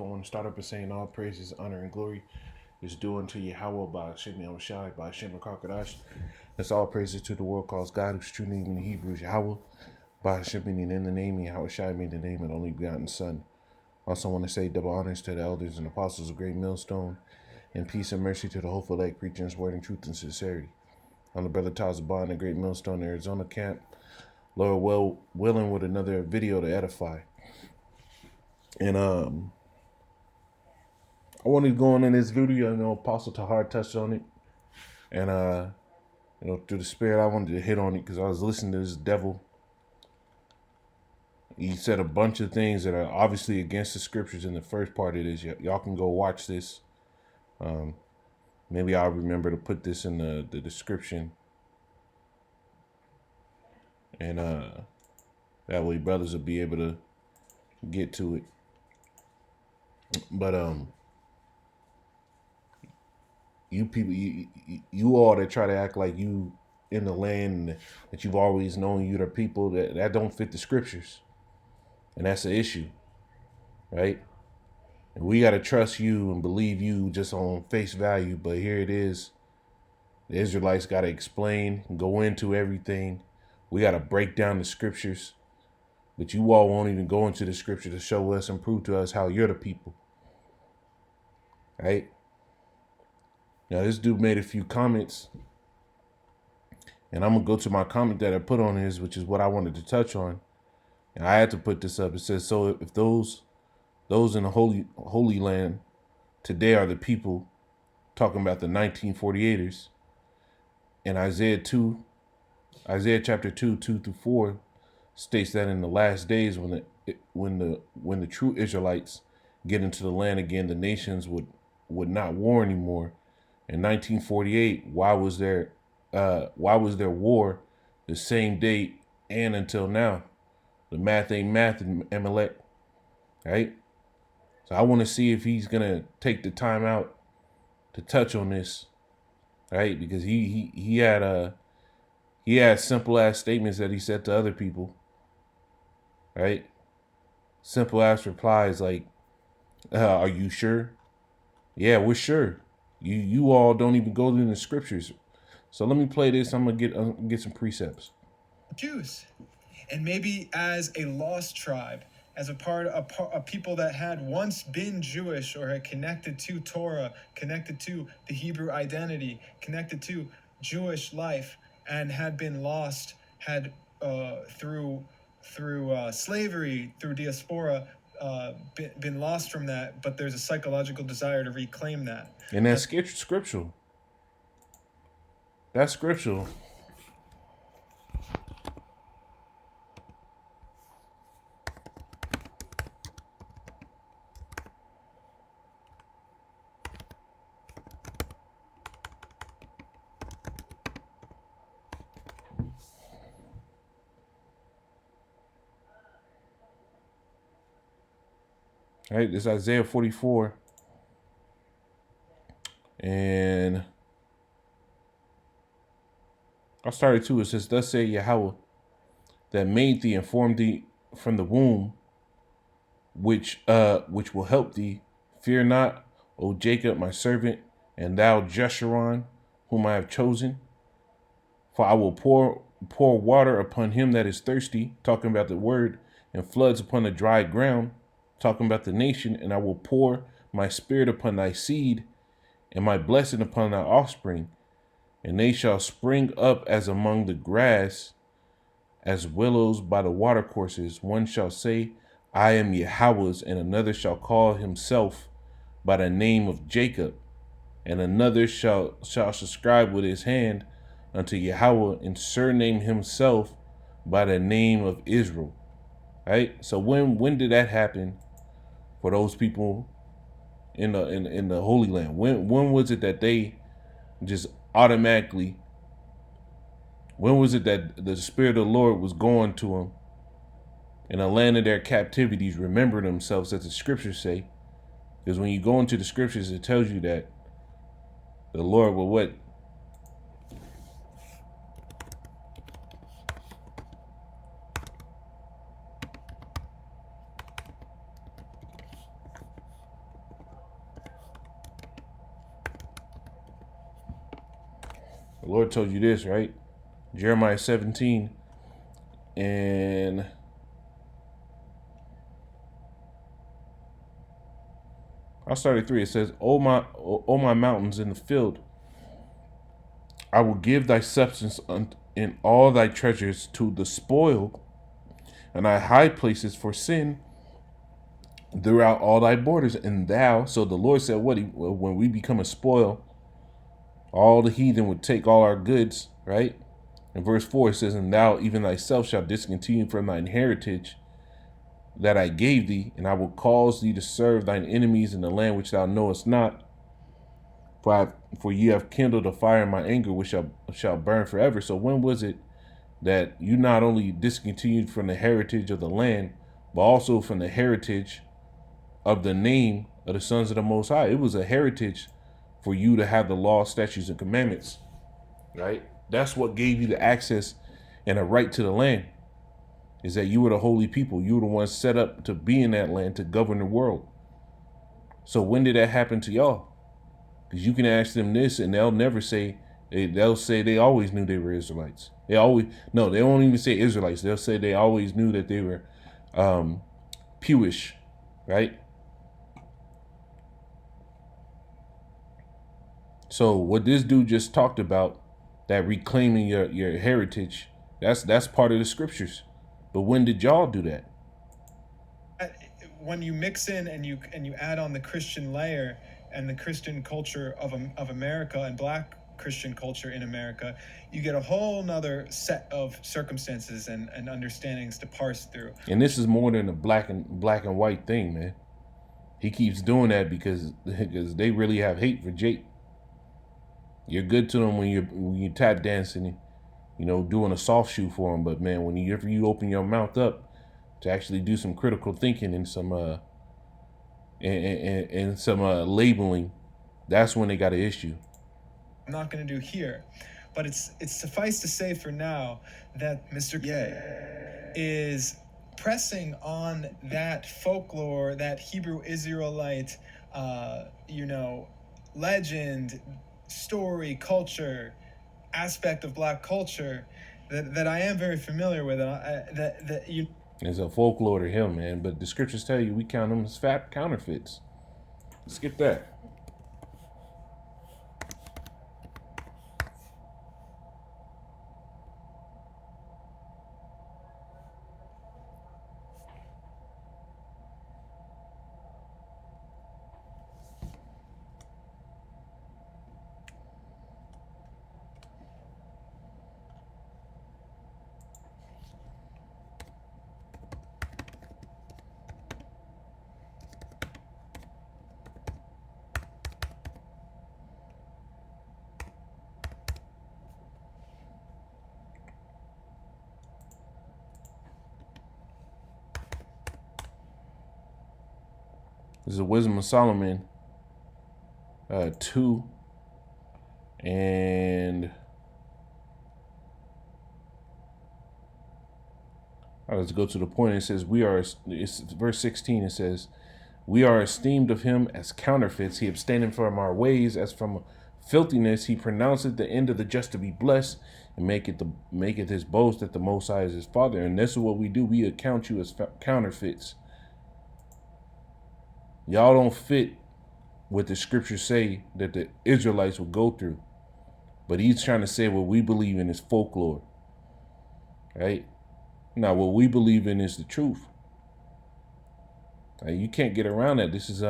I want to start up by saying all praises, honor, and glory is due unto Yahweh by Hashem Yahushai by Hashem Kakadash. That's all praises to the world calls God, whose true name in the Hebrew is Yahweh. By Hashem meaning in the name, Yahushai meaning the name of the only begotten Son. Also want to say double honors to the elders and apostles of Great Millstone, and peace and mercy to the hopeful elect preaching his word in truth and sincerity. I'm the brother Tazabah in the Great Millstone, Arizona camp. Lord willing, with another video to edify. And I wanted to go on in this video, Apostle Tahar touched on it. And through the spirit, I wanted to hit on it because I was listening to this devil. He said a bunch of things that are obviously against the scriptures in the first part of this. Y'all can go watch this. Maybe I'll remember to put this in the description. And that way brothers will be able to get to it. But you people, you all that try to act like you in the land that you've always known you the people, that don't fit the scriptures. And that's the issue, right? And we got to trust you and believe you just on face value. But here it is. The Israelites got to explain and go into everything. We got to break down the scriptures. But you all won't even go into the scripture to show us and prove to us how you're the people. Right? Now, this dude made a few comments. And I'm going to go to my comment that I put on his, which is what I wanted to touch on. And I had to put this up. It says, so if those in the Holy Land today are the people, talking about the 1948ers, and Isaiah chapter 2, 2 through 4 states that in the last days when the true Israelites get into the land again, the nations would not war anymore. In 1948, why was there war the same date and until now? The math ain't math in Amalek, right? So I want to see if he's gonna take the time out to touch on this, right? Because he had simple ass statements that he said to other people, right? Simple ass replies like, "Are you sure?" Yeah, we're sure. You all don't even go to the scriptures. So let me play this. I'm gonna get some precepts. Jews, and maybe as a lost tribe, as a people that had once been Jewish or had connected to Torah, connected to the Hebrew identity, connected to Jewish life, and had been lost, had through slavery, through diaspora, been lost from that, but there's a psychological desire to reclaim that. And that's scriptural. That's scriptural. All right, this is Isaiah 44. And I started too. It says, thus say Yahweh, that made thee and formed thee from the womb, which will help thee. Fear not, O Jacob, my servant, and thou Jeshurun, whom I have chosen. For I will pour water upon him that is thirsty, talking about the word, and floods upon the dry ground, talking about the nation. And I will pour my spirit upon thy seed, and my blessing upon thy offspring. And they shall spring up as among the grass, as willows by the watercourses. One shall say, I am Yahweh's, and another shall call himself by the name of Jacob, and another shall subscribe with his hand unto Yahweh, and surname himself by the name of Israel. Right? So when did that happen for those people in the Holy Land? When was it that they just automatically, when was it that the Spirit of the Lord was going to them in the land of their captivities, remember themselves, as the scriptures say? Because when you go into the scriptures, it tells you that the Lord will what? The Lord told you this, right? Jeremiah 17 and I'll start at 3. It says, O my mountains in the field, I will give thy substance in all thy treasures to the spoil, and thy high places for sin throughout all thy borders. And thou, so the Lord said, when we become a spoil, all the heathen would take all our goods, right? In verse 4, it says, and thou even thyself shalt discontinue from thine heritage that I gave thee, and I will cause thee to serve thine enemies in the land which thou knowest not. For ye have kindled a fire in my anger, which shall burn forever. So when was it that you not only discontinued from the heritage of the land, but also from the heritage of the name of the sons of the Most High? It was a heritage for you to have the law, statutes, and commandments, right? That's what gave you the access and a right to the land, is that you were the holy people. You were the ones set up to be in that land, to govern the world. So when did that happen to y'all? Because you can ask them this and they'll never say, they'll say they always knew they were Israelites. They won't even say Israelites. They'll say they always knew that they were Jewish, right? So what this dude just talked about, that reclaiming your heritage, that's part of the scriptures. But when did y'all do that? When you mix in and you add on the Christian layer and the Christian culture of America and Black Christian culture in America, you get a whole nother set of circumstances and understandings to parse through. And this is more than a black and white thing, man. He keeps doing that because they really have hate for Jake. You're good to them when you tap dancing, doing a soft shoe for them. But man, whenever you open your mouth up to actually do some critical thinking and some labeling, that's when they got an issue. I'm not going to do here, but it's suffice to say for now that Mr. is pressing on that folklore, that Hebrew Israelite, legend, story, culture, aspect of Black culture that I am very familiar with. It's a folklore to him, man. But the scriptures tell you we count them as fat counterfeits. Skip that. This is the Wisdom of Solomon 2 and let's go to the point. It says it's verse 16. It says, we are esteemed of him as counterfeits. He abstained from our ways as from filthiness. He pronounceth the end of the just to be blessed, and maketh his boast that the Most High is his Father. And this is what we do. We account you as counterfeits. Y'all don't fit what the scriptures say that the Israelites will go through. But he's trying to say what we believe in is folklore. Right? Now, what we believe in is the truth. You can't get around that. This is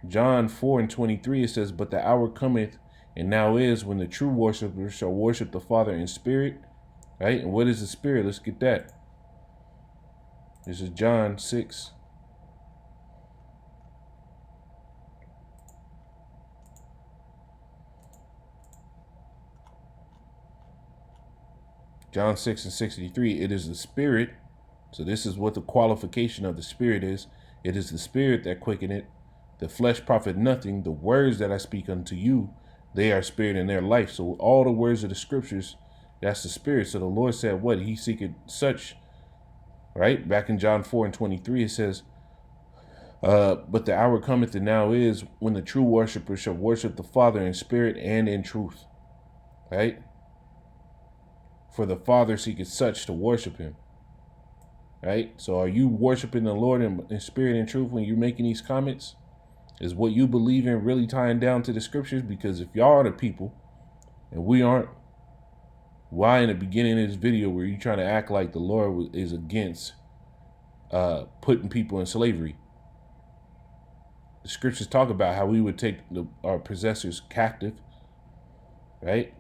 John 4 and 23. It says, but the hour cometh, and now is, when the true worshipers shall worship the Father in spirit. Right? And what is the spirit? Let's get that. This is John 6. John 6 and 63, it is the spirit. So this is what the qualification of the spirit is. It is the spirit that quickeneth. The flesh profit nothing. The words that I speak unto you, they are spirit and their life. So all the words of the scriptures, that's the spirit. So the Lord said what? He seeketh such, right? Back in John 4 and 23, it says, but the hour cometh and now is, when the true worshipers shall worship the Father in spirit and in truth. right? For the Father seeketh such to worship him, right? So are you worshiping the Lord in spirit and truth when you're making these comments? Is what you believe in really tying down to the scriptures? Because if y'all are the people and we aren't, why in the beginning of this video were you trying to act like the Lord is against putting people in slavery? The scriptures talk about how we would take our possessors captive, right?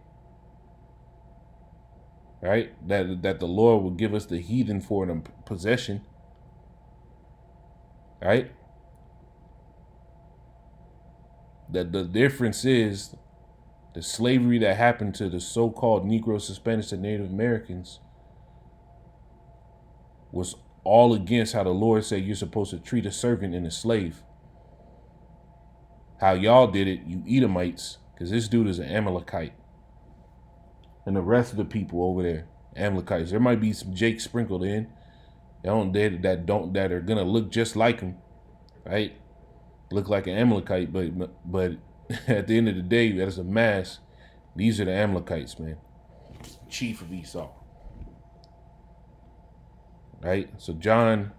Right? That the Lord will give us the heathen for an possession, right? That the difference is the slavery that happened to the so-called Negroes, Hispanics, and Native Americans was all against how the Lord said you're supposed to treat a servant and a slave. How y'all did it, you Edomites, because this dude is an Amalekite. And the rest of the people over there, Amalekites. There might be some Jake sprinkled in. That are gonna look just like him, right? Look like an Amalekite, but at the end of the day, as a mass, these are the Amalekites, man. Chief of Esau. Right? So John,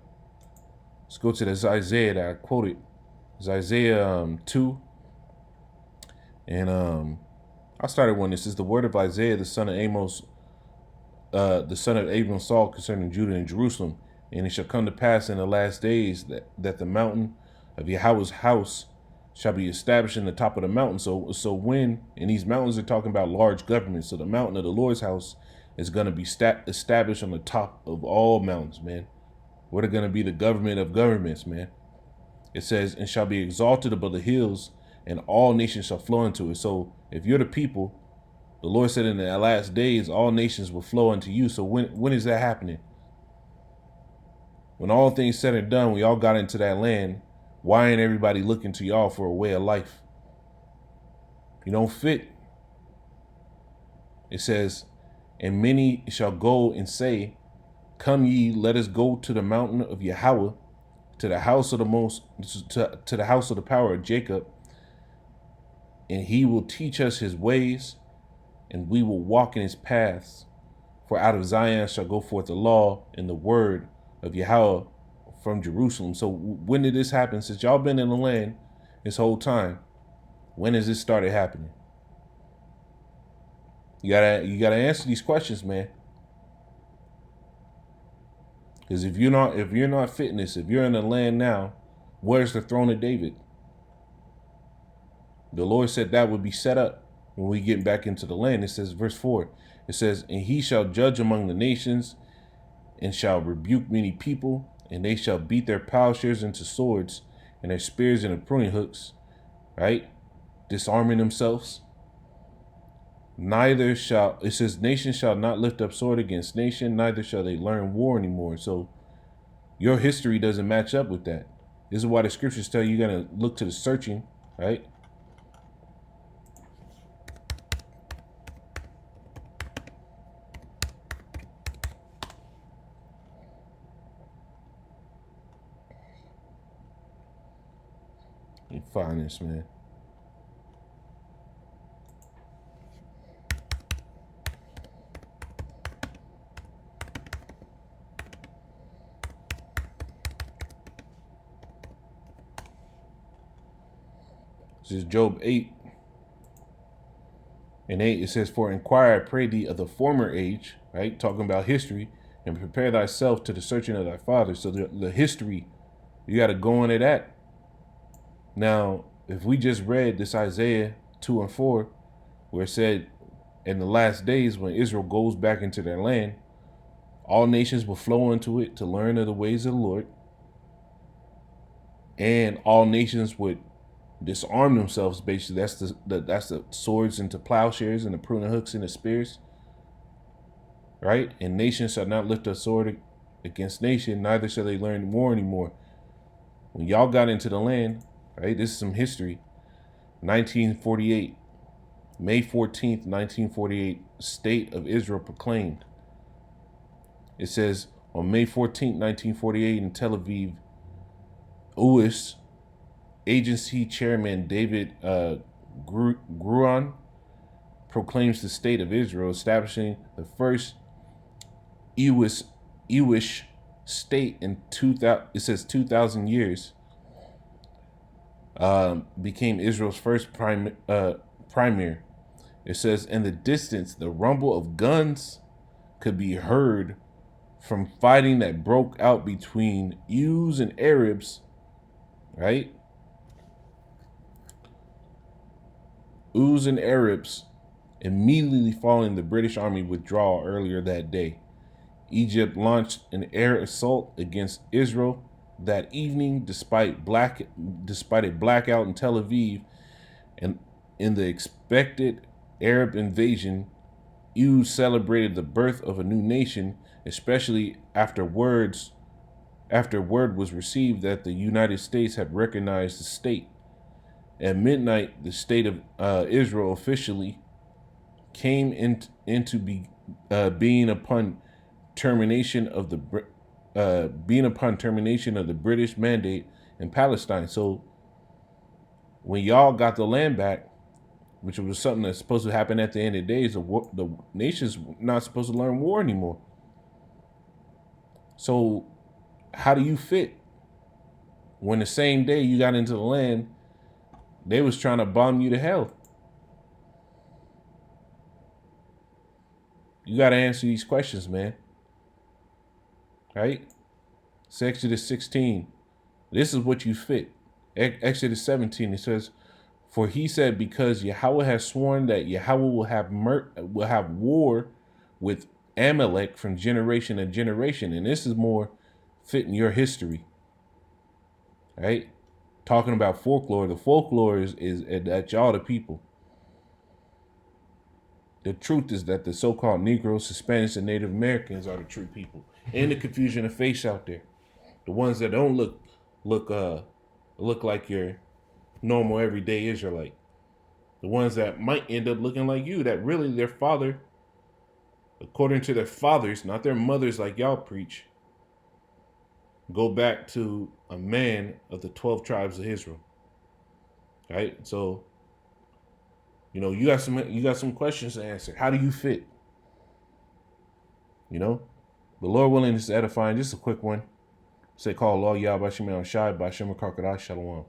let's go to this Isaiah that I quoted. It's Isaiah 2. And I started when this is the word of Isaiah, the son of Amos, the son of Abram Saul concerning Judah and Jerusalem. And it shall come to pass in the last days that the mountain of Yahweh's house shall be established in the top of the mountain. So when, and these mountains are talking about large governments. So the mountain of the Lord's house is going to be established on the top of all mountains, man. We're going to be the government of governments, man. It says, and shall be exalted above the hills, and all nations shall flow into it. So if you're the people, the Lord said in the last days, all nations will flow unto you. So when is that happening? When all things said and done, we all got into that land. Why ain't everybody looking to y'all for a way of life? You don't fit. It says, and many shall go and say, come ye, let us go to the mountain of Yahweh, to the house of the most, to the house of the power of Jacob, and he will teach us his ways, and we will walk in his paths. For out of Zion shall go forth the law and the word of Yahweh from Jerusalem. So when did this happen? Since y'all been in the land this whole time, when has this started happening? You gotta answer these questions, man. Because if you're not fitting this, if you're in the land now, where's the throne of David? The Lord said that would be set up when we get back into the land. It says, verse 4, it says, and he shall judge among the nations and shall rebuke many people, and they shall beat their plowshares into swords and their spears into pruning hooks, right? Disarming themselves. Neither shall, it says, nation shall not lift up sword against nation, neither shall they learn war anymore. So your history doesn't match up with that. This is why the scriptures tell you you're going to look to the searching, right? You find this, man. This is Job 8 and 8. It says, for inquire, I pray thee, of the former age, right? Talking about history, and prepare thyself to the searching of thy fathers. So the history, you got to go into that. Now, if we just read this Isaiah 2 and 4, where it said, in the last days when Israel goes back into their land, all nations will flow into it to learn of the ways of the Lord. And all nations would disarm themselves, basically. That's the swords into plowshares and the pruning hooks and the spears. Right? And nation shall not lift a sword against nation, neither shall they learn war anymore. When y'all got into the land, right? This is some history. 1948, May 14th, 1948, State of Israel proclaimed. It says, on May 14th, 1948, in Tel Aviv, UIS agency chairman David Gruan proclaims the state of Israel, establishing the first Jewish state in 2000. It says 2,000 years. Became Israel's first premier. It says, in the distance, the rumble of guns could be heard from fighting that broke out between Jews and Arabs, right? Jews and Arabs immediately following the British Army withdrawal earlier that day. Egypt launched an air assault against Israel that evening, despite a blackout in Tel Aviv, and in the expected Arab invasion, Jews celebrated the birth of a new nation, especially after word was received that the United States had recognized the state. At midnight, the state of Israel officially came into being upon termination of the British mandate in Palestine. So when y'all got the land back, which was something that's supposed to happen at the end of the days, the nation's not supposed to learn war anymore. So how do you fit when the same day you got into the land, they was trying to bomb you to hell? You got to answer these questions, man. Right? It's Exodus 16. This is what you fit. Exodus 17, it says, for he said, because Yahweh has sworn that Yahweh will have war with Amalek from generation to generation. And this is more fitting your history. Right? Talking about folklore. The folklore is that y'all the people. The truth is that the so-called Negroes, Hispanics, and Native Americans are the true people. And the confusion of face out there. The ones that don't look like your normal everyday Israelite. The ones that might end up looking like you, that really their father, according to their fathers, not their mothers like y'all preach, go back to a man of the 12 tribes of Israel. Right? So, you got some questions to answer. How do you fit? The Lord willing is edifying. Just a quick one. Say call Allah Yah Bashim Al Shai Bashim Karkadai Shalom.